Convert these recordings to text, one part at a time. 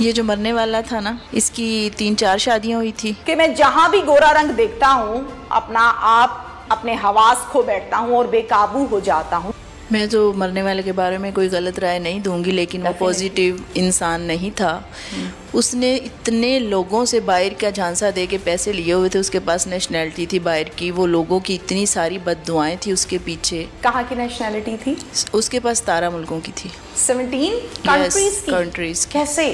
ये जो मरने वाला था ना, इसकी 3-4 शादियां हुई थी कि मैं जहां भी गोरा रंग देखता हूं अपना आप अपने हवास खो बैठता हूं और बेकाबू हो जाता हूं। मैं तो मरने वाले के बारे में कोई गलत राय नहीं दूंगी, लेकिन वो पॉजिटिव इंसान नहीं था। उसने इतने लोगों से बाहर का झांसा दे के पैसे लिए हुए थे, उसके पास नेशनैलिटी थी बाहर की, वो लोगों की इतनी सारी बददुआएं थी उसके पीछे। कहाँ की नेशनैलिटी थी? उसके पास 17 मुल्कों की थी। 17 कंट्रीज? कैसे?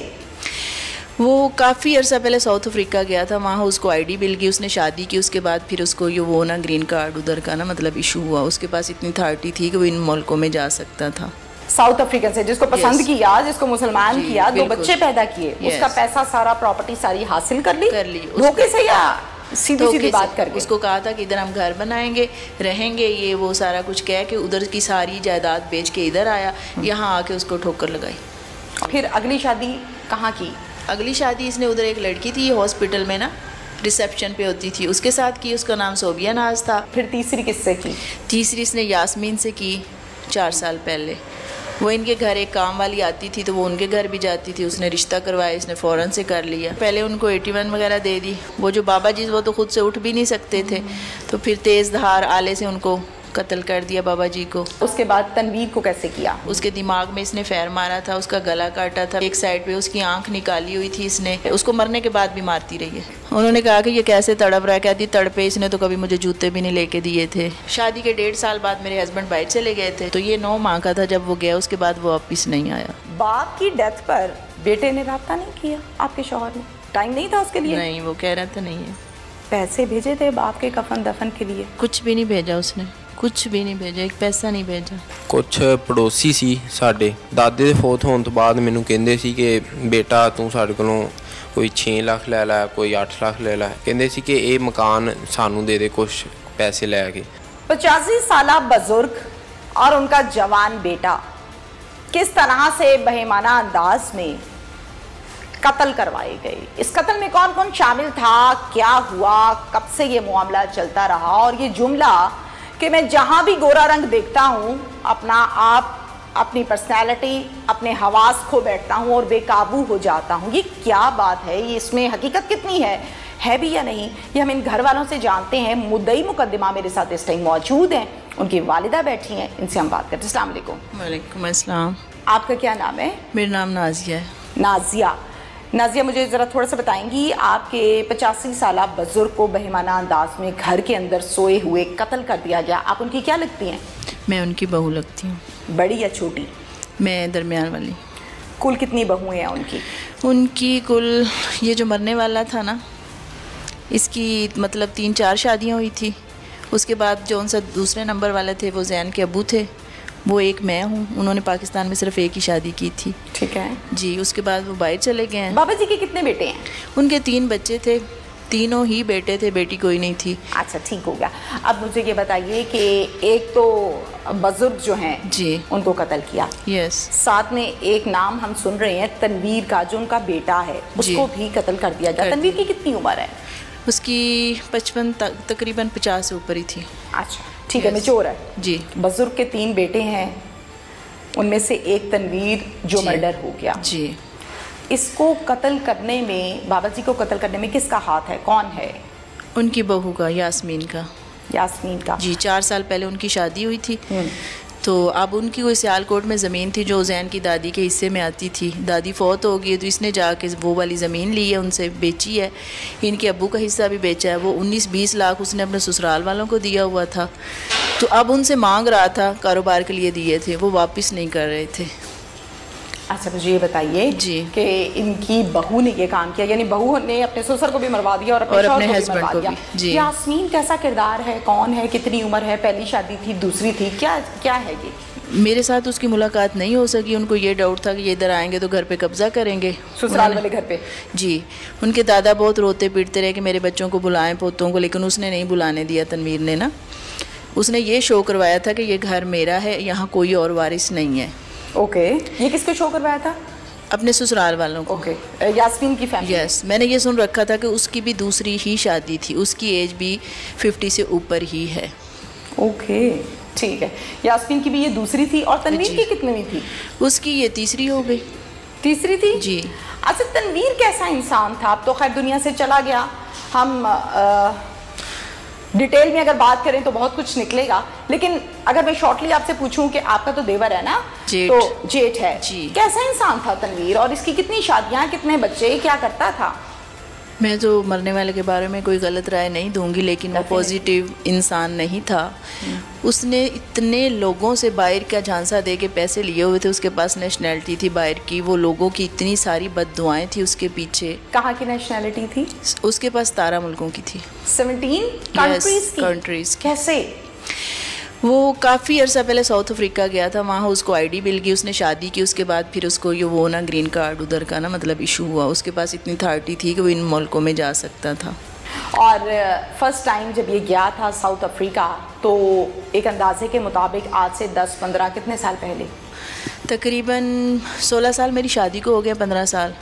वो काफ़ी अर्सा पहले साउथ अफ्रीका गया था, वहाँ उसको आईडी मिल गई, उसने शादी की, उसके बाद फिर उसको ये वो ना ग्रीन कार्ड उधर का ना मतलब इशू हुआ। उसके पास इतनी अथॉरिटी थी कि वो इन मुल्कों में जा सकता था। साउथ अफ्रीका से जिसको पसंद किया, जिसको मुसलमान किया, 2 बच्चे पैदा किए, उसका पैसा सारा प्रॉपर्टी सारी हासिल कर ली धोखे से या सीधी बात करके? उसको कहा था कि इधर हम घर बनाएंगे, रहेंगे, ये वो सारा कुछ कह के उधर की सारी जायदाद बेच के इधर आया, यहाँ आके उसको ठोकर लगाई। फिर अगली शादी कहाँ की? अगली शादी इसने उधर एक लड़की थी हॉस्पिटल में ना रिसेप्शन पे होती थी, उसके साथ की, उसका नाम सोबिया नाज था। फिर तीसरी किससे की? तीसरी इसने यास्मीन से की 4 साल पहले। वो इनके घर एक काम वाली आती थी तो वो उनके घर भी जाती थी, उसने रिश्ता करवाया, इसने फ़ौरन से कर लिया। पहले उनको 81 वगैरह दे दी। वो जो बाबा जी वो तो खुद से उठ भी नहीं सकते थे, तो फिर तेज़ धार आले से उनको कत्ल कर दिया बाबा जी को। उसके बाद तनवीर को कैसे किया? उसके दिमाग में इसने फैर मारा था, उसका गला काटा था, एक साइड पे उसकी आंख निकाली हुई थी इसने। उसको मरने के बाद भी मारती रही है। उन्होंने कहा कि ये कैसे तड़प रहा है, कहती तड़पे, इसने तो कभी मुझे जूते भी नहीं लेके दिए थे। शादी के 1.5 साल बाद मेरे हस्बैंड बाहर चले गए थे, तो ये 9 माह का था जब वो गया, उसके बाद वो वापिस नहीं आया। बाप की डेथ पर बेटे ने राब्ता नहीं किया आपके शौहर ने? टाइम नहीं था उसके लिए? नहीं, वो कह रहा था नहीं है। पैसे भेजे थे बाप के कफन दफन के लिए? कुछ भी नहीं भेजा उसने, कुछ भी नहीं भेजा, एक पैसा नहीं भेजा। कुछ पड़ोसी सी ਸਾਡੇ ਦਾਦੇ ਦੇ ਫੌਤ ਹੋਣ ਤੋਂ ਬਾਅਦ ਮੈਨੂੰ ਕਹਿੰਦੇ ਸੀ ਕਿ ਬੇਟਾ ਤੂੰ ਸਾਡੇ ਕੋਲੋਂ ਕੋਈ 6 ਲੱਖ ਲੈ ਲੈ, ਕੋਈ 8 ਲੱਖ ਲੈ ਲੈ, ਕਹਿੰਦੇ ਸੀ ਕਿ ਇਹ ਮਕਾਨ ਸਾਨੂੰ ਦੇ ਦੇ ਕੁਝ पैसे ਲੈ के। 85 साला बुजुर्ग और उनका जवान बेटा किस तरह से बेईमाना अंदाज में कत्ल करवाए गए? इस कत्ल में कौन कौन शामिल था, क्या हुआ, कब से ये मामला चलता रहा? और ये जुमला कि मैं जहां भी गोरा रंग देखता हूं अपना आप अपनी पर्सनैलिटी अपने हवास खो बैठता हूं और बेकाबू हो जाता हूं, ये क्या बात है? ये इसमें हकीकत कितनी है भी या नहीं, ये हम इन घर वालों से जानते हैं। मुद्दई मुकद्दमा मेरे साथ इस टाइम मौजूद हैं, उनकी वालिदा बैठी हैं, इनसे हम बात करते हैं। अस्सलाम वालेकुम। वालेकुम अस्सलाम। आपका क्या नाम है? मेरा नाम नाजिया है। नाजिया, मुझे ज़रा थोड़ा सा बताएंगी, आपके 85 साला बुजुर्ग को बेईमाना अंदाज में घर के अंदर सोए हुए कत्ल कर दिया गया, आप उनकी क्या लगती हैं? मैं उनकी बहू लगती हूँ। बड़ी या छोटी? मैं दरमियान वाली। कुल कितनी बहुएं हैं उनकी? उनकी कुल, ये जो मरने वाला था ना, इसकी मतलब 3-4 शादियाँ हुई थी। उसके बाद जो उनसे दूसरे नंबर वाले थे वो जैन के अबू थे, वो एक मैं हूँ। उन्होंने पाकिस्तान में सिर्फ एक ही शादी की थी। ठीक है जी। उसके बाद वो बाहर चले गए हैं। बाबा जी के कितने बेटे हैं? उनके 3 बच्चे थे, तीनों ही बेटे थे, बेटी कोई नहीं थी। अच्छा, ठीक हो गया। अब मुझे ये बताइए कि एक तो बुजुर्ग जो हैं जी, उनको कत्ल किया, यस, साथ में एक नाम हम सुन रहे हैं तनवीर का, जो उनका बेटा है, उसको भी कत्ल कर दिया गया। तनवीर की कितनी उम्र है? उसकी 55 तकरीबन 50 से ऊपर ही थी। अच्छा, ठीक है, मैच्योर है जी। बुजुर्ग के 3 बेटे हैं, उनमें से एक तनवीर जो मर्डर हो गया जी। इसको कत्ल करने में, बाबा जी को कत्ल करने में किसका हाथ है? कौन है? उनकी बहू का, यास्मीन का। यास्मीन का जी। 4 साल पहले उनकी शादी हुई थी, तो अब उनकी कोई सियालकोट में ज़मीन थी जो जैन की दादी के हिस्से में आती थी। दादी फौत हो गई तो इसने जाके वो वाली ज़मीन ली है, उनसे बेची है। इनके अब्बू का हिस्सा भी बेचा है। वो 19-20 लाख उसने अपने ससुराल वालों को दिया हुआ था, तो अब उनसे मांग रहा था, कारोबार के लिए दिए थे, वो वापस नहीं कर रहे थे। अच्छा, मुझे ये बताइए जी कि इनकी बहू ने ये काम किया, यानी बहू ने अपने ससुर को भी मरवा दिया और अपने हस्बैंड को भी। जी। यास्मीन कैसा किरदार है, कौन है, कितनी उम्र है, पहली शादी थी, दूसरी थी, क्या है ये? मेरे साथ उसकी मुलाकात नहीं हो सकी। उनको ये डाउट था कि ये इधर आएंगे तो घर पे कब्जा करेंगे, ससुराल वाले घर पे। जी। उनके दादा बहुत रोते पीटते रहे कि मेरे बच्चों को बुलाएं, पोतों को, लेकिन उसने नहीं बुलाने दिया। तनवीर ने ना, उसने ये शो करवाया था कि ये घर मेरा है, यहाँ कोई और वारिस नहीं है। ओके। ये किसको शो करवाया था? अपने ससुराल वालों को। ओके। यास्मीन की फैमिली? यस। मैंने ये सुन रखा था कि उसकी भी दूसरी ही शादी थी, उसकी एज भी 50 से ऊपर ही है। ओके, ठीक है। यास्मीन की भी ये दूसरी थी, और तनवीर की कितनी थी? उसकी ये तीसरी हो गई। तीसरी थी जी। अच्छा, तनवीर कैसा इंसान था? अब तो खैर दुनिया से चला गया, हम डिटेल में अगर बात करें तो बहुत कुछ निकलेगा, लेकिन अगर मैं शॉर्टली आपसे पूछूं कि आपका तो देवर है ना, जेठ। तो जेठ है जी। कैसा इंसान था तनवीर, और इसकी कितनी शादियां, कितने बच्चे, क्या करता था? मैं तो मरने वाले के बारे में कोई गलत राय नहीं दूंगी, लेकिन वो पॉजिटिव इंसान नहीं था। उसने इतने लोगों से बाहर का झांसा दे के पैसे लिए हुए थे, उसके पास नेशनैलिटी थी बाहर की, वो लोगों की इतनी सारी बददुआएं थी उसके पीछे। कहाँ की नेशनैलिटी थी? उसके पास 17 मुल्कों की थी। 17 कंट्रीज की? कंट्रीज। कैसे? वो काफ़ी अर्सा पहले साउथ अफ्रीका गया था, वहाँ उसको आईडी मिल गई, उसने शादी की, उसके बाद फिर उसको ये वो ना ग्रीन कार्ड उधर का ना मतलब इशू हुआ, उसके पास इतनी अथॉरिटी थी कि वो इन मुल्कों में जा सकता था। और फर्स्ट टाइम जब ये गया था साउथ अफ्रीका, तो एक अंदाजे के मुताबिक आज से 10-15 कितने साल पहले? तकरीबन 16 साल, मेरी शादी को हो गया 15 साल,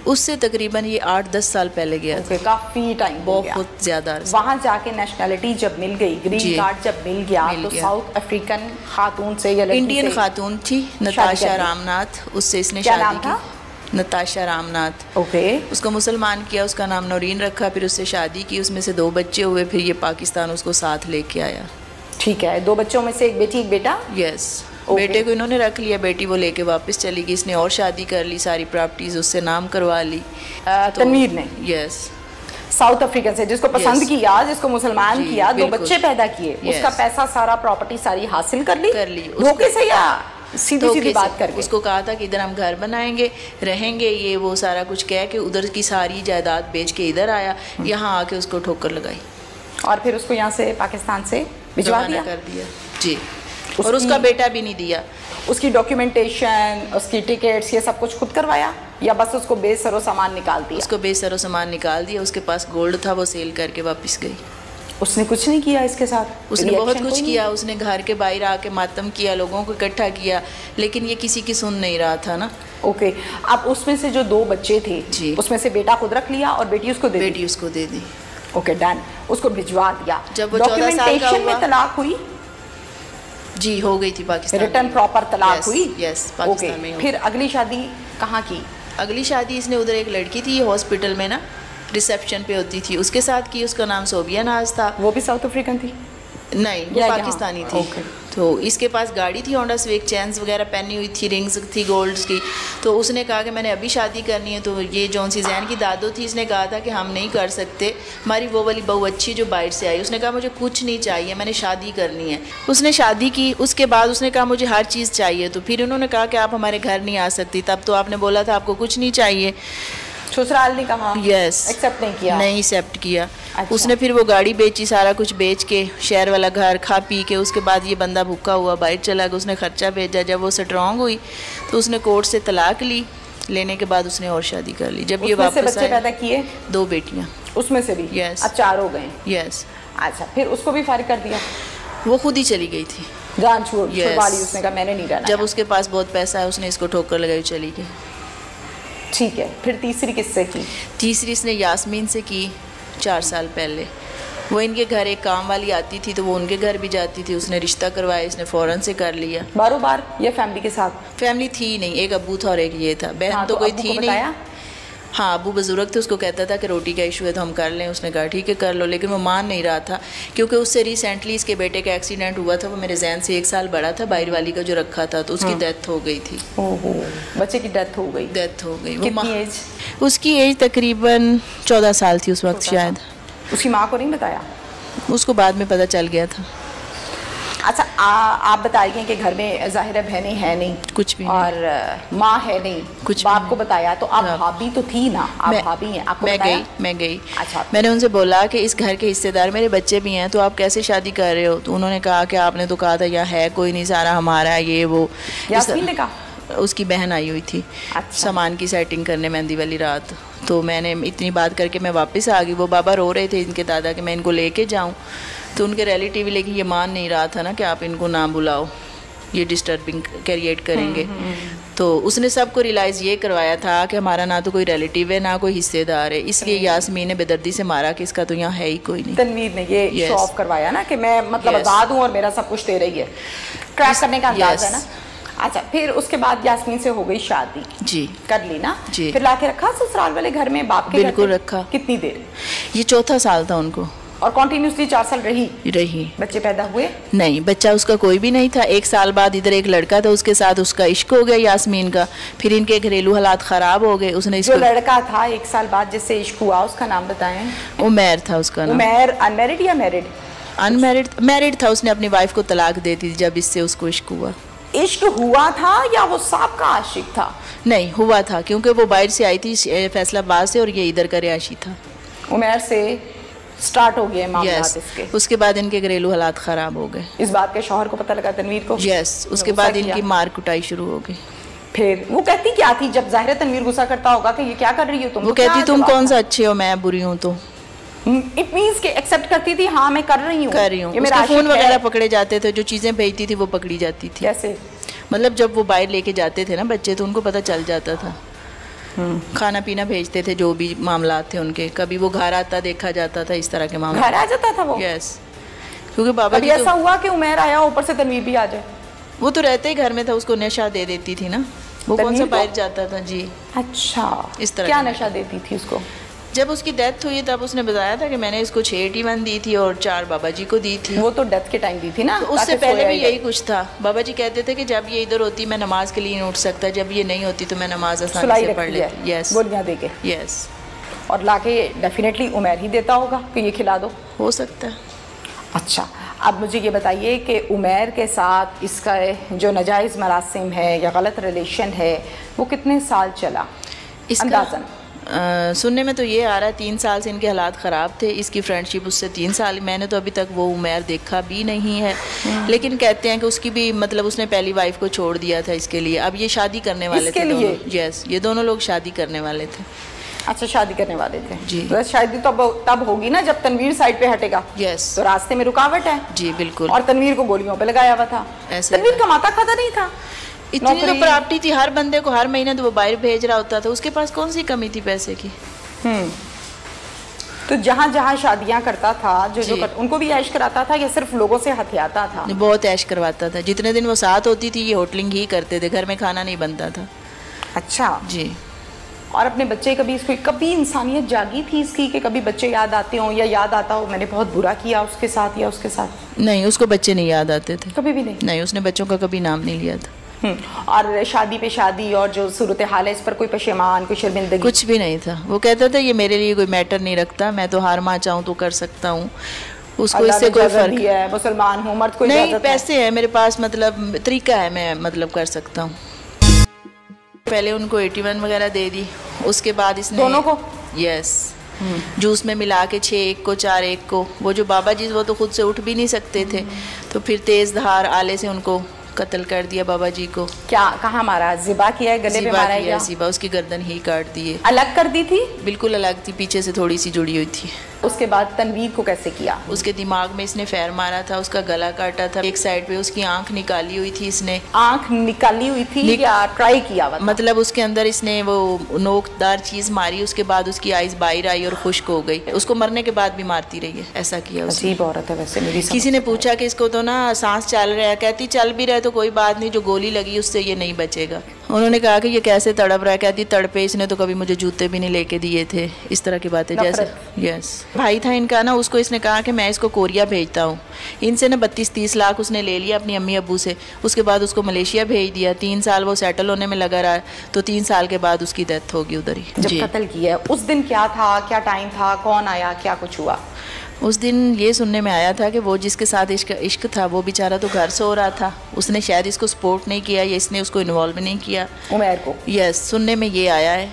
उससे तकरीबन ये 8-10 साल पहले गया था। काफ़ी टाइम बहुत ज़्यादा। वहाँ जाके नेशनैलिटी जब मिल गई, ग्रीन कार्ड जब मिल गया, तो साउथ अफ्रीकन खातून से या इंडियन खातून थी, नताशा रामनाथ, उससे इसने शादी की। नताशा रामनाथ। ओके। उसको मुसलमान किया, उसका नाम नौरीन रखा, फिर उससे शादी की, उसमें से 2 बच्चे हुए, फिर ये पाकिस्तान उसको साथ लेके आया। ठीक है, 2 बच्चों में से एक बेटी एक बेटा? यस। बेटे को इन्होंने रख लिया, बेटी वो लेके वापस चली गई, इसने और शादी कर ली, सारी प्रॉपर्टीज उससे नाम करवा ली तनवीर ने। यस। साउथ अफ्रीका से, जिसको पसंद किया, जिसको मुसलमान किया, 2 बच्चे पैदा किए, उसका पैसा सारा, प्रॉपर्टी सारी हासिल कर ली धोखे से या सीधी सीधी बात करके? उसको कहा था कि इधर हम घर बनाएंगे, रहेंगे, ये वो सारा कुछ कह के उधर की सारी जायदाद बेच के इधर आया, यहाँ आके उसको ठोकर लगाई और फिर उसको यहाँ से पाकिस्तान से भिजवा दिया कर दिया। जी। और उसका बेटा भी नहीं दिया। उसकी डॉक्यूमेंटेशन, उसकी टिकट्स, ये सब कुछ खुद करवाया या बस उसको बेसरो सामान निकाल दिया? उसको बेसरो सामान निकाल दिया, उसके पास गोल्ड था, वो सेल करके वापस गई। उसने कुछ नहीं किया इसके साथ? उसने बहुत कुछ किया, उसने घर के बाहर आके मातम किया, लोगों को इकट्ठा किया, लेकिन ये किसी की सुन नहीं रहा था ना। ओके। अब उसमें से जो 2 बच्चे थे जी, उसमें से बेटा खुद रख लिया और बेटी उसको दे दी। Okay, done. उसको भिजवा दिया। जब वो 14 साल का हुआ, में तलाक हुई? जी, हो गई थी पाकिस्तान में। रिटर्न प्रॉपर तलाक हुई? यस, पाकिस्तान में। फिर अगली शादी कहाँ की? अगली शादी इसने उधर एक लड़की थी हॉस्पिटल में ना, रिसेप्शन पे होती थी, उसके साथ की, उसका नाम सोबिया नाज था। वो भी साउथ अफ्रीकन थी? नहीं, वो पाकिस्तानी थी। तो इसके पास गाड़ी थी होंडा स्विक, चैन्स वगैरह पहनी हुई थी, रिंग्स थी गोल्ड्स की। तो उसने कहा कि मैंने अभी शादी करनी है। तो ये जौन सी जैन की दादो थी, इसने कहा था कि हम नहीं कर सकते, हमारी वो वाली बहू अच्छी जो बाहर से आई। उसने कहा मुझे कुछ नहीं चाहिए, मैंने शादी करनी है। उसने शादी की, उसके बाद उसने कहा मुझे हर चीज़ चाहिए। तो फिर उन्होंने कहा कि आप हमारे घर नहीं आ सकती। तब तो आपने बोला था आपको कुछ नहीं चाहिए। ससुराल ने कहा यस, एक्सेप्ट नहीं किया? नहीं एक्सेप्ट किया। अच्छा। उसने फिर वो गाड़ी बेची, सारा कुछ बेच के, शहर वाला घर खा पी के, उसके बाद ये बंदा भूखा हुआ बाहर चला गया। उसने खर्चा भेजा। जब वो स्ट्रॉन्ग हुई तो उसने कोर्ट से तलाक ली, लेने के बाद उसने और शादी कर ली। जब ये वापस बच्चे पैदा किए? 2 बेटियाँ उसमें से भी? यस। अब 4 हो गए? यस। अच्छा, फिर उसको भी फारिग कर दिया? वो खुद ही चली गई थी, जान छुड़वा ली उसने, कहा मैंने नहीं रहना। जब उसके पास बहुत पैसा है, उसने इसको ठोकर लगाई, चली गई। ठीक है, फिर तीसरी किससे की? तीसरी इसने यास्मीन से की 4 साल पहले। वो इनके घर एक काम वाली आती थी, तो वो उनके घर भी जाती थी। उसने रिश्ता करवाया, इसने फ़ौरन से कर लिया। बारों बार या फैमिली के साथ? फैमिली थी नहीं, एक अब्बू था और एक ये था। बहन तो कोई थी नहीं। हाँ, अबू बुजुर्ग थे, उसको कहता था कि रोटी का इशू है तो हम कर लें। उसने कहा ठीक है कर लो, लेकिन वो मान नहीं रहा था, क्योंकि उससे रिसेंटली इसके बेटे का एक्सीडेंट हुआ था। वो मेरे जहन से 1 साल बड़ा था, बाहर वाली का जो रखा था, तो उसकी डेथ हो गई थी। ओहो, बच्चे की डेथ हो गई? डेथ हो गई। कितनी एज? उसकी एज तकरीबन 14 साल थी उस वक्त शायद। उसकी माँ को नहीं बताया? उसको बाद में पता चल गया था। अच्छा, आप बताइए कि घर में ज़ाहिर बहनें हैं नहीं, कुछ भी नहीं, और माँ है नहीं, कुछ बाप को बताया? तो आप भाभी तो थी ना, आप भाभी हैं, आपको बताया? मैं गई। अच्छा, मैंने उनसे बोला कि इस घर के हिस्सेदार मेरे बच्चे भी हैं, तो आप कैसे शादी कर रहे हो? तो उन्होंने कहा कि आपने तो कहा था यहाँ है कोई नहीं, सारा हमारा है, ये वो। यास्मीन ने कहा? उसकी बहन आई हुई थी। अच्छा। सामान की सेटिंग करने मेहंदी वाली रात। तो मैंने इतनी बात करके मैं वापस आ गई। वो बाबा रो रहे थे इनके दादा कि मैं इनको लेके जाऊं, तो उनके रिलेटिव, लेकिन ये मान नहीं रहा था ना कि आप इनको ना बुलाओ, ये डिस्टर्बिंग क्रिएट करेंगे। तो उसने सबको रियलाइज़ ये करवाया था कि हमारा ना तो कोई रिलेटिव है ना कोई हिस्सेदार है, इसलिए यास्मीन ने बेदर्दी से मारा कि इसका तो यहाँ है ही कोई नहीं। तनवीर ने ये शो ऑफ करवाया ना कि मैं मतलब आज़ाद हूँ और मेरा सब कुछ तेरा ही है। क्रैक करने का अंदाज है ना। अच्छा, फिर उसके बाद यास्मीन से हो गई शादी, जी कर ली ना जी। फिर लाके रखा ससुराल वाले घर में, बाप के घर बिल्कुल पे? रखा। कितनी देर? ये चौथा साल था उनको। और कॉन्टिन्यूसली 4 साल रही। बच्चे पैदा हुए? नहीं, बच्चा उसका कोई भी नहीं था। 1 साल बाद इधर एक लड़का था, उसके साथ उसका इश्क हो गया यास्मीन का। फिर इनके घरेलू हालात ख़राब हो गए। उसने जो लड़का था 1 साल बाद जिससे इश्क हुआ, उसका नाम बताएं। उमैर था उसका नाम। उमैर अनमैरिड या मैरिड? अनमैरिड, मैरिड था। उसने अपनी वाइफ को तलाक दे दी जब इससे उसको इश्क हुआ। इश्क हुआ था या वो साहब का आशिक था? नहीं, हुआ था, क्योंकि वो बाहर से आई थी फैसलाबाद से और ये इधर का रिहायशी था। उमैर से स्टार्ट हो गए मामलात इसके। उसके बाद इनके घरेलू हालात ख़राब हो गए। इस बात के शौहर को पता लगा, तनवीर को? यस। उसके बाद इनकी मार कुटाई शुरू हो गई। फिर वो कहती क्या थी जब ज़ाहिर तनवीर गुस्सा करता होगा कि ये क्या कर रही हो तुम? वो कहती तुम कौन सा अच्छे हो, मैं बुरी हूँ। तो इट मींस के एक्सेप्ट करती थी, हाँ मैं कर रही हूँ ये मेरा फोन वगैरह पकड़े जाते थे, जो चीज़ें भेजती थी वो पकड़ी जाती थी। कैसे? मतलब जब वो बाहर लेके जाते थे ना बच्चे, तो उनको पता चल जाता था। खाना पीना भेजते थे, जो भी मामला थे उनके। कभी वो घर आता देखा जाता था, इस तरह के मामले। घर आ जाता था वो? यस। क्योंकि बाबा जी ऐसा हुआ कि उमैर आया ऊपर से तनवीर भी आ जाए? वो तो रहते ही घर में था, उसको नशा दे देती थी ना। वो कौन सा बाहर जाता था? जी। अच्छा, इस तरह क्या नशा देती थी उसको? जब उसकी डेथ हुई तब उसने बताया था कि मैंने इसको 6 81 दी थी और 4 बाबा जी को दी थी। वो तो डेथ के टाइम दी थी ना। तो उससे पहले भी यही कुछ था। बाबा जी कहते थे कि जब ये इधर होती मैं नमाज के लिए नहीं उठ सकता, जब ये नहीं होती तो मैं नमाज आसानी से पढ़ लेती। यस। गोलियां देके? यस। और लाके डेफिनेटली उमैर ही देता होगा कि ये खिला दो। हो सकता है। अच्छा, अब मुझे ये बताइए कि उमैर के साथ इसका जो नाजायज़ मरासिम है या गलत रिलेशन है वो कितने साल चला अंदाज़न? सुनने में तो ये आ रहा है 3 साल से इनके हालात ख़राब थे। इसकी फ्रेंडशिप उससे 3 साल। मैंने तो अभी तक वो उमैर देखा भी नहीं है, लेकिन कहते हैं कि उसकी भी मतलब उसने पहली वाइफ को छोड़ दिया था इसके लिए। अब ये शादी करने वाले थे दोनों। यस, ये दोनों लोग शादी करने वाले थे। अच्छा, शादी करने वाले थे जी। तो शादी तो तब होगी ना जब तनवीर साइड पे हटेगा। यस। तो रास्ते में रुकावट है। जी बिल्कुल। और तनवीर को गोलियों पे लगाया हुआ था। तनवीर कमाता खाता नहीं था, इतनी तो प्रॉपर्टी थी हर बंदे को, हर महीने तो वो बाहर भेज रहा होता था। उसके पास कौन सी कमी थी पैसे की? तो जहाँ जहाँ शादियाँ करता था उनको भी ऐश कराता था या सिर्फ लोगों से हथियाता था? बहुत ऐश करवाता था। जितने दिन वो साथ होती थी ये होटलिंग ही करते थे, घर में खाना नहीं बनता था। अच्छा जी। और अपने बच्चे कभी इंसानियत जागी थी इसकी कि कभी बच्चे याद आते हों या याद आता हो मैंने बहुत बुरा किया उसके साथ या उसके साथ? नहीं, उसको बच्चे नहीं याद आते थे कभी भी नहीं। नहीं, उसने बच्चों का कभी नाम नहीं लिया था। और शादी पे शादी और जो सूरत हाल है इस पर कोई पशेमान, कोई शर्मिंदगी? कुछ भी नहीं था। वो कहता था ये मेरे लिए कोई मैटर नहीं रखता, मैं तो हार मा चाहूँ तो कर सकता हूँ। उसको इससे कोई फर्क है, मुसलमान हूँ, मर्द कोई नहीं, पैसे है मेरे पास, मतलब तरीका है, मैं मतलब कर सकता हूँ। पहले उनको 81 वगैरह दे दी, उसके बाद इसने दोनों को? यस। जूस में मिला के 6 1 को 4 1 को। वो जो बाबा जी वो तो खुद से उठ भी नहीं सकते थे, तो फिर तेज धार आले से उनको कत्ल कर दिया बाबा जी को। क्या कहाँ मारा? ज़िबा किया है, गले पे मारा है क्या? ज़िबा, उसकी गर्दन ही काट दी है। अलग कर दी थी? बिल्कुल अलग थी, पीछे से थोड़ी सी जुड़ी हुई थी। उसके बाद तनवीर को कैसे किया? उसके दिमाग में इसने फैर मारा था, उसका गला काटा था, एक साइड पे उसकी आंख निकाली हुई थी इसने। आंख निकाली हुई थी या ट्राई किया हुआ था? मतलब उसके अंदर इसने वो नोकदार चीज मारी, उसके बाद उसकी आइज बाहर आई और खुश्क हो गई। उसको मरने के बाद भी मारती रही है, ऐसा किया उसने। अजीब औरत है वैसे। मेरी किसी ने पूछा कि इसको तो ना सांस चल रहा है, कहती चल भी रहा है तो कोई बात नहीं, जो गोली लगी उससे ये नहीं बचेगा। उन्होंने कहा कि ये कैसे तड़प रहा है, कहती तड़पे, इसने तो कभी मुझे जूते भी नहीं लेके दिए थे, इस तरह की बातें। जैसे यस, भाई था इनका ना, उसको इसने कहा कि मैं इसको कोरिया भेजता हूँ। इनसे ना 32-30 लाख उसने ले लिया अपनी अम्मी अब्बू से। उसके बाद उसको मलेशिया भेज दिया। 3 साल वो सेटल होने में लगा रहा, तो 3 साल के बाद उसकी डेथ होगी उधर ही। जब कत्ल किया उस दिन क्या था, क्या टाइम था, कौन आया, क्या कुछ हुआ? उस दिन ये सुनने में आया था कि वो जिसके साथ इश्क था वो बेचारा तो घर सो रहा था, उसने शायद इसको सपोर्ट नहीं किया या इसने उसको इन्वॉल्व नहीं किया, उमैर को। यस, सुनने में ये आया है,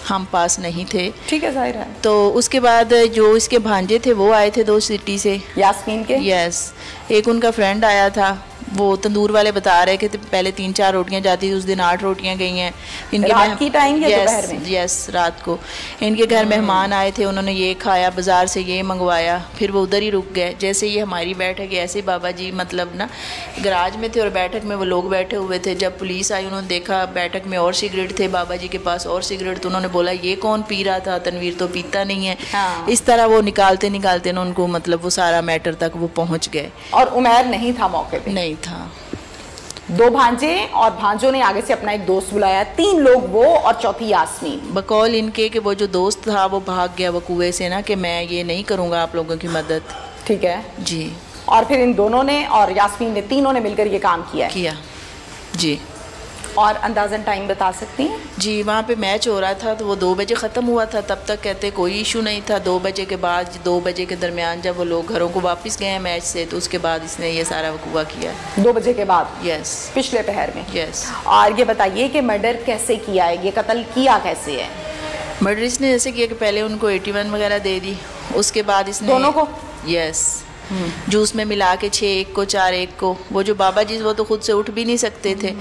हम पास नहीं थे। ठीक है, जाहिर है। तो उसके बाद जो इसके भांजे थे वो आए थे 2 सिटी से, यास्मीन के। यस, एक उनका फ्रेंड आया था, वो तंदूर वाले बता रहे कि पहले 3-4 रोटियां जाती थी, उस दिन 8 रोटियां गई हैं इनके। रात की टाइम या दोपहर में? यस, रात को इनके घर मेहमान आए थे, उन्होंने ये खाया, बाजार से ये मंगवाया, फिर वो उधर ही रुक गए। जैसे ये हमारी बैठक है ऐसे बाबा जी मतलब ना गराज में थे और बैठक में वो लोग बैठे हुए थे। जब पुलिस आई उन्होंने देखा बैठक में और सिगरेट थे, बाबा जी के पास और सिगरेट, तो उन्होंने बोला ये कौन पी रहा था, तनवीर तो पीता नहीं है। हाँ। इस तरह वो निकालते निकालते ना उनको मतलब वो सारा मैटर तक वो पहुँच गए। और उमैर नहीं था मौके पे? नहीं था। 2 भांजे और भांजों ने आगे से अपना एक दोस्त बुलाया, 3 लोग वो और चौथी यास्मीन। बकौल इनके कि वो जो दोस्त था वो भाग गया वो कुएं से ना, कि मैं ये नहीं करूँगा आप लोगों की मदद। ठीक है जी। और फिर इन दोनों ने और यास्मीन ने, तीनों ने मिलकर ये काम किया जी। और अंदाज़न टाइम बता सकती हैं? जी, वहाँ पे मैच हो रहा था तो वो 2 बजे ख़त्म हुआ था, तब तक कहते कोई इशू नहीं था। 2 बजे के बाद, 2 बजे के दरमियान जब वो लोग घरों को वापस गए हैं मैच से, तो उसके बाद इसने ये सारा वकूआ किया। 2 बजे के बाद? यस। पिछले पहर में? यस। और ये बताइए कि मर्डर कैसे किया है, ये कत्ल किया कैसे है? मर्डर इसने ऐसे किया कि पहले उनको 81 वगैरह दे दी, उसके बाद इसने दोनों को? यस। जूस में मिला के 6 एक को 4 एक को, वो जो बाबा जी वो तो खुद से उठ भी नहीं सकते थे,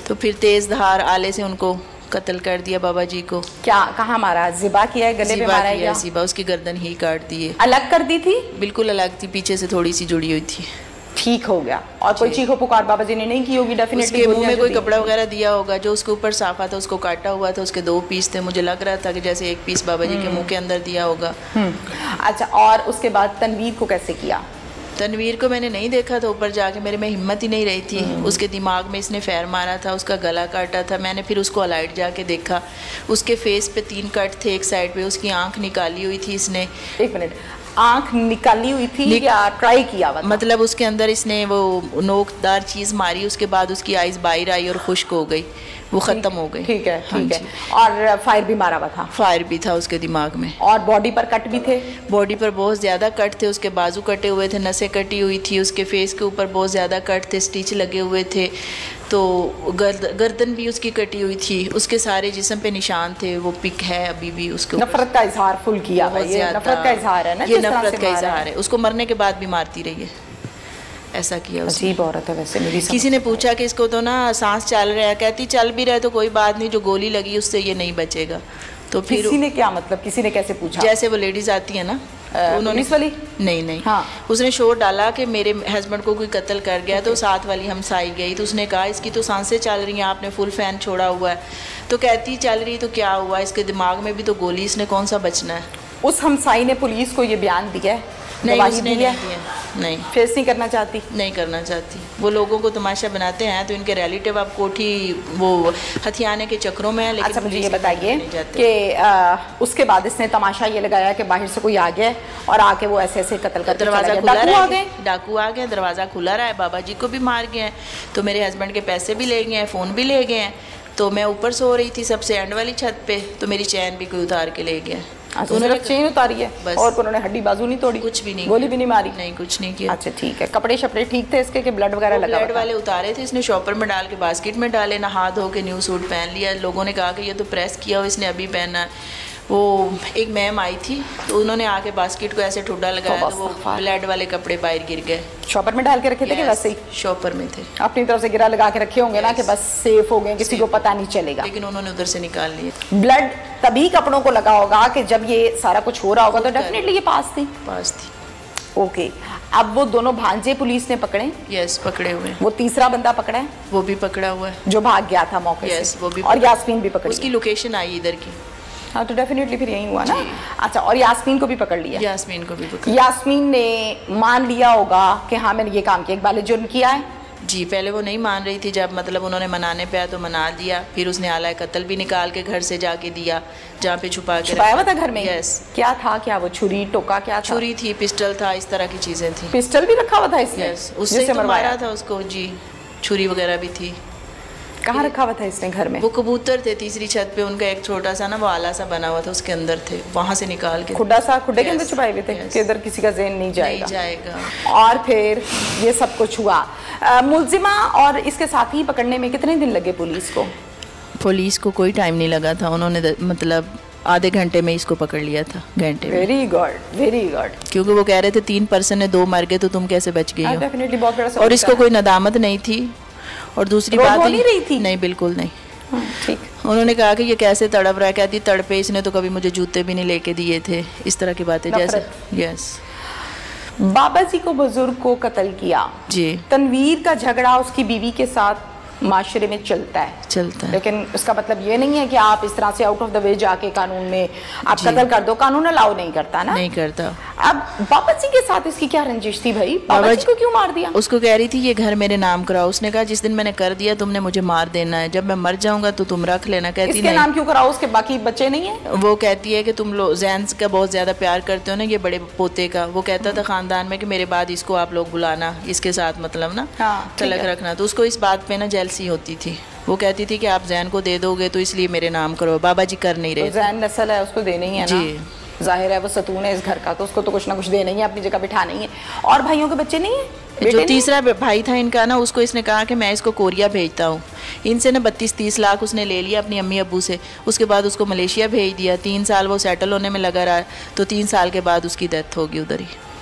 तो फिर तेज़ धार आले से उनको कत्ल कर दिया बाबा जी को। क्या कहाँ मारा? ज़िबा किया है, गले पे मारा है क्या? ज़िबा, उसकी गर्दन ही काट दी है। अलग कर दी थी? बिल्कुल अलग थी, पीछे से थोड़ी सी जुड़ी हुई थी। ठीक हो गया। और कोई चीखो पुकार बाबा जी ने नहीं की होगी डेफिनेटली? उसके मुंह में कोई कपड़ा वगैरह दिया होगा, जो उसके ऊपर साफा था उसको काटा हुआ था, उसके 2 पीस थे, मुझे लग रहा था कि जैसे एक पीस बाबा जी के मुंह के अंदर दिया होगा। अच्छा, और उसके बाद तनवीर को कैसे किया? तनवीर को मैंने नहीं देखा था, ऊपर जाके मेरे में हिम्मत ही नहीं रही थी। उसके दिमाग में इसने फैर मारा था, उसका गला काटा था। मैंने फिर उसको अलाइट जाके देखा, उसके फेस पे 3 कट थे एक साइड पे, उसकी आंख निकाली हुई थी इसने। 1 मिनट, आंख निकाली हुई थी या ट्राई किया हुआ? मतलब उसके अंदर इसने वो नोकदार चीज़ मारी, उसके बाद उसकी आइज़ बाहर आई और खुश्क हो गई, वो ख़त्म हो गई। ठीक है, ठीक है। और फायर भी मारा हुआ था? फायर भी था उसके दिमाग में। और बॉडी पर कट भी थे? बॉडी पर बहुत ज़्यादा कट थे, उसके बाजू कटे हुए थे, नसें कटी हुई थी, उसके फेस के ऊपर बहुत ज़्यादा कट थे, स्टिच लगे हुए थे, तो गर्दन भी उसकी कटी हुई थी, उसके सारे जिस्म पे निशान थे। वो पिक है अभी भी उसके। नफरत का इजहार फुल किया है, ये नफरत का इजहार है ना? ये नफरत का इजहार है। उसको मरने के बाद भी मारती रही है, ऐसा किया उसने। अजीब औरत है वैसे। मेरी किसी ने पूछा कि इसको तो ना सांस चल रहा है, कहती चल भी रहा है तो कोई बात नहीं, जो गोली लगी उससे ये नहीं बचेगा। तो फिर किसी ने क्या मतलब, किसी ने कैसे पूछा? जैसे वो लेडीज आती है ना, तो उन्होंने वाली नहीं हाँ। उसने शोर डाला कि मेरे हस्बैंड को कोई कत्ल कर गया, तो साथ वाली हमसाई गई, तो उसने कहा इसकी तो सांसें चल रही हैं, आपने फुल फैन छोड़ा हुआ है। तो कहती चल रही तो क्या हुआ, इसके दिमाग में भी तो गोली, इसने कौन सा बचना है। उस हमसाई ने पुलिस को ये बयान दिया है? नहीं, उसने नहीं दिया। नहीं, फेस नहीं करना चाहती? नहीं करना चाहती। वो लोगों को तमाशा बनाते हैं, तो इनके रिलेटिव अब कोठी वो हथियाने के चक्रों में है। लेकिन अच्छा, मुझे ये बताइए कि उसके बाद इसने तमाशा ये लगाया कि बाहर से कोई आ गया और आके वो ऐसे ऐसे कत्ल कर, दरवाज़ा खुला रहा है, डाकू आ गए, दरवाज़ा खुला रहा है, बाबा जी को भी मार गए हैं, तो मेरे हस्बैंड के पैसे भी ले गए हैं, फ़ोन भी ले गए हैं। तो मैं ऊपर सो रही थी सबसे एंड वाली छत पे, तो मेरी चैन भी कोई उतार के ले गया। तो उन्होंने चेन उतारी है बस, और उन्होंने हड्डी बाजू नहीं तोड़ी? कुछ भी नहीं, गोली भी नहीं मारी? नहीं, कुछ नहीं किया। अच्छा, ठीक है। कपड़े शपड़े ठीक थे इसके कि ब्लड वगैरह लगा? ब्लड वाले उतारे थे इसने, शॉपर में डाल के बास्केट में डाले, नहा धो के न्यू सूट पहन लिया। लोगों ने कहा कि ये तो प्रेस किया हो, इसने अभी पहना। वो एक मैम आई थी, तो उन्होंने आके बास्केट को ऐसे ठुड्डा लगाया, तो वो ब्लड वाले कपड़े बाहर गिर गए। शॉपर में डाल के रखे थे कि वैसे ही? शॉपर में थे। अपनी तरफ से गिरा लगा के रखे होंगे ना कि बस सेफ हो गए, किसी को पता नहीं चलेगा। लेकिन उन्होंने उधर से निकाल लिए। ब्लड तभी कपड़ों को लगा होगा कि जब ये सारा कुछ हो रहा होगा, तो डेफिनेटली ये पास थी। ओके, अब वो दोनों भांजे पुलिस ने पकड़े? यस, पकड़े हुए। वो तीसरा बंदा पकड़ा है? वो भी पकड़ा हुआ है, जो भाग गया था मौके से। वो भी। और यास्मीन भी पकड़ी? उसकी लोकेशन आई इधर की। हाँ, तो डेफिनेटली फिर यही हुआ ना। अच्छा, और यास्मीन को भी पकड़ लिया? यास्मीन को भी पकड़। यास्मीन ने मान लिया होगा कि हाँ मैंने ये काम किया, इकबाल जुर्म किया है? जी, पहले वो नहीं मान रही थी, जब मतलब उन्होंने मनाने पे आया तो मना दिया। फिर उसने आला कत्ल भी निकाल के घर से जाके दिया, जहाँ पे छुपाया हुआ था घर में। यस। क्या था, क्या वो छुरी टोका क्या था? छुरी थी, पिस्टल था, इस तरह की चीजें थी। पिस्टल भी रखा हुआ था इसने? यस, उससे तो मारा था उसको। जी, छुरी वगैरह भी थी। कहाँ रखा हुआ था इसने घर में? वो कबूतर थे तीसरी छत पे, उनका एक छोटा सा ना वो आला सा बना हुआ था, उसके अंदर थे, वहाँ से निकाल के। खुड्डे के अंदर छुपाए हुए थे कि इधर किसी का ज़हन नहीं जाएगा। और फिर ये सब कुछ हुआ। मुलजिमा और इसके साथी पकड़ने में कितने दिन लगे पुलिस को? पुलिस को कोई टाइम नहीं लगा था, उन्होंने मतलब आधे घंटे में इसको पकड़ लिया था, घंटे में। Very good, very good. क्योंकि वो कह रहे थे 3 पर्सन है, 2 मर गए, तो तुम कैसे बच गई हो? डेफिनेटली बहुत बड़ा। और इसको कोई नदामत नहीं थी। और दूसरी बात नहीं रही थी? नहीं, बिल्कुल नहीं। ठीक। उन्होंने कहा कि ये कैसे तड़प रहा है, कहती तड़पे, इसने तो कभी मुझे जूते भी नहीं लेके दिए थे, इस तरह की बातें। जैसे यस, बाबा जी को बुजुर्ग को कत्ल किया। जी। तनवीर का झगड़ा उसकी बीवी के साथ माशरे में चलता है। लेकिन उसका मतलब ये नहीं है कि आप इस तरह से आउट ऑफ द वे जाके कानून में आप कत्ल कर दो, कानून अलाउ नहीं करता ना। नहीं करता। अब बाबा जी के साथ इसकी क्या रंजिश थी भाई, बाबा जी को क्यों मार दिया? उसको कह रही थी ये घर मेरे नाम कराओ, उसने कहा जिस दिन मैंने कर दिया तुमने मुझे मार देना है, जब मैं मर जाऊंगा तो तुम रख लेना। कहती इसके नाम क्यों कराओ, उसके बाकी बच्चे नहीं है? वो कहती है कि तुम लोग जैन का बहुत ज्यादा प्यार करते हो ना, ये बड़े पोते का। वो कहता था खानदान में कि मेरे बाद इसको आप लोग बुलाना, इसके साथ मतलब ना तलक रखना। तो उसको इस बात पे ना जेलसी होती थी। वो कहती थी कि आप जैन को दे दोगे तो इसलिए मेरे नाम करो। बाबा जी कर नहीं रहे। तो जैन नस्ल है, उसको देना ही है ना। जी जाहिर है वो सतून है इस घर का, तो उसको तो कुछ ना कुछ देना ही है, अपनी जगह बिठाना ही है। और भाइयों के बच्चे नहीं है? जो तीसरा भाई था इनका ना, उसको इसने कहा कि मैं इसको कोरिया भेजता हूँ। इनसे ना 32-30 लाख उसने ले लिया अपनी अम्मी अब्बू से। उसके बाद उसको मलेशिया भेज दिया। 3 साल वो सेटल होने में लगा रहा, तो 3 साल के बाद उसकी डेथ होगी उधर ही।